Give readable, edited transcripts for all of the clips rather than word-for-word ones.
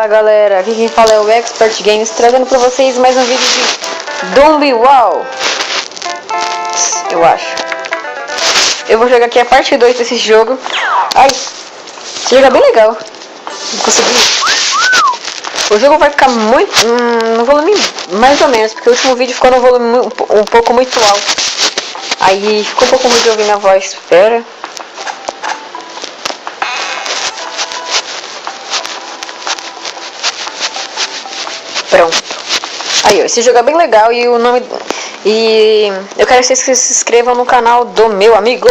Fala galera, aqui quem fala é o Expert Games, trazendo pra vocês mais um vídeo de Doom Wall. Eu acho. Eu vou jogar aqui a parte 2 desse jogo. Ai, esse jogo é bem legal. Não consegui. O jogo vai ficar muito no volume mais ou menos, porque o último vídeo ficou no volume um pouco muito alto. Aí ficou um pouco ruim de ouvir minha voz. Espera. Pronto. Aí, ó, esse jogo é bem legal e o nome... E eu quero que vocês se inscrevam no canal do meu amigo,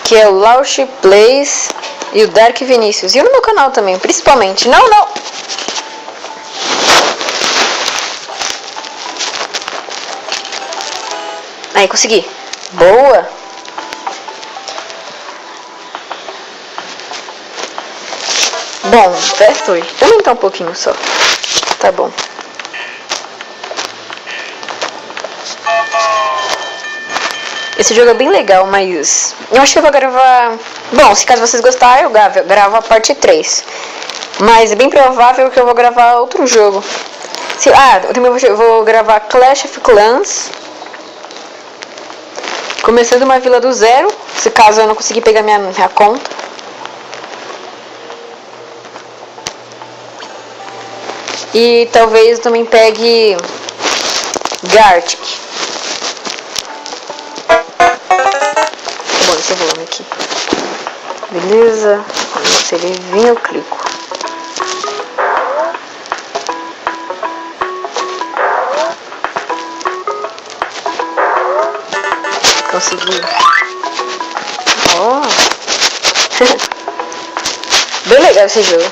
que é o Lauch Plays e o Dark Vinícius. E no meu canal também, principalmente. Não! Aí, consegui. Boa! Bom, festa hoje. Também tá um pouquinho só. Tá bom. Esse jogo é bem legal, mas eu acho que eu vou gravar... Bom, se caso vocês gostarem, eu gravo a parte 3. Mas é bem provável que eu vou gravar outro jogo. Eu também vou gravar Clash of Clans. Começando uma vila do zero, se caso eu não conseguir pegar minha conta. E talvez eu também pegue Gartic. Bom, esse volume aqui. Beleza. Se ele vir, eu clico. Consegui. Ó. Bem legal esse jogo.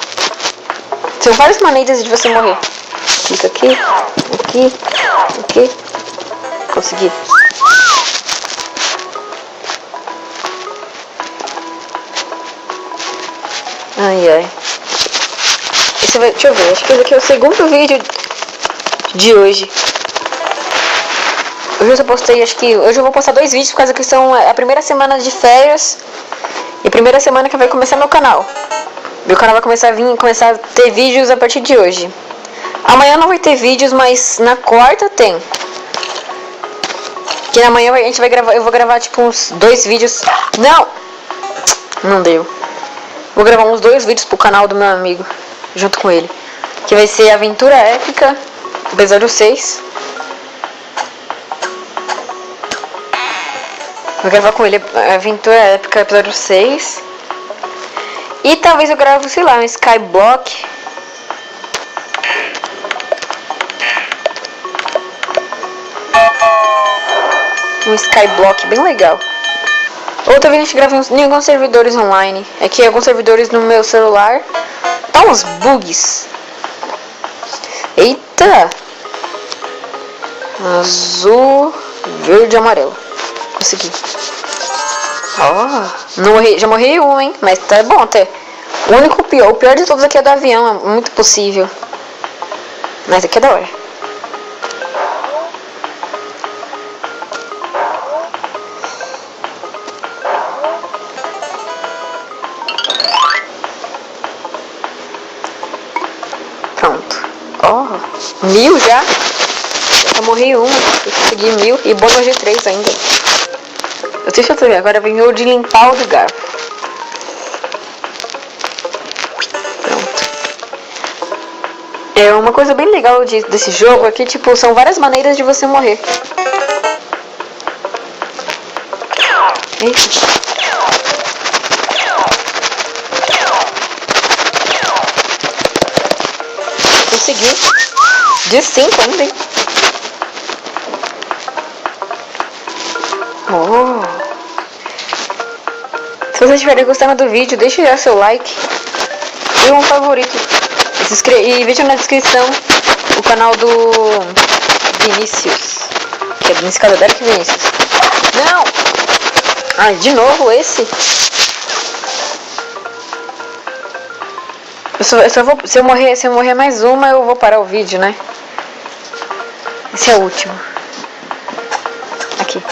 Tem várias maneiras de você morrer. Fica aqui. Consegui. Ai. Deixa eu ver. Acho que esse aqui é o segundo vídeo de hoje. Hoje eu postei, hoje eu vou postar 2 vídeos por causa que são a primeira semana de férias e a primeira semana que vai começar meu canal. Meu canal vai começar a ter vídeos a partir de hoje. Amanhã não vai ter vídeos, mas na quarta tem. Que amanhã eu vou gravar tipo uns 2 vídeos. Não deu. Vou gravar uns 2 vídeos pro canal do meu amigo, junto com ele. Que vai ser Aventura Épica, episódio 6. Vou gravar com ele Aventura Épica, episódio 6. E talvez eu grave, sei lá, um Skyblock. Um Skyblock bem legal. Ou talvez a gente grave em alguns servidores online. É que alguns servidores no meu celular tá uns bugs. Eita! Azul, verde e amarelo. Consegui. Já morri um, hein? Mas tá bom até. O pior de todos aqui é do avião, é muito possível. Mas aqui é da hora. Pronto. 1000 já? Eu morri uma, eu consegui 1000 e bônus de 3 ainda. Deixa eu ver, agora vem o de limpar o lugar. Pronto. É uma coisa bem legal desse jogo é que, tipo, são várias maneiras de você morrer. Eita. Consegui. De 5 ainda, hein? Se vocês estiverem gostando do vídeo, deixe já seu like e um favorito. E veja na descrição o canal do Vinícius, que é nesse caso é Dark Vinícius. Não! Ai, de novo esse? Se eu morrer mais uma, eu vou parar o vídeo, né? Esse é o último. Aqui.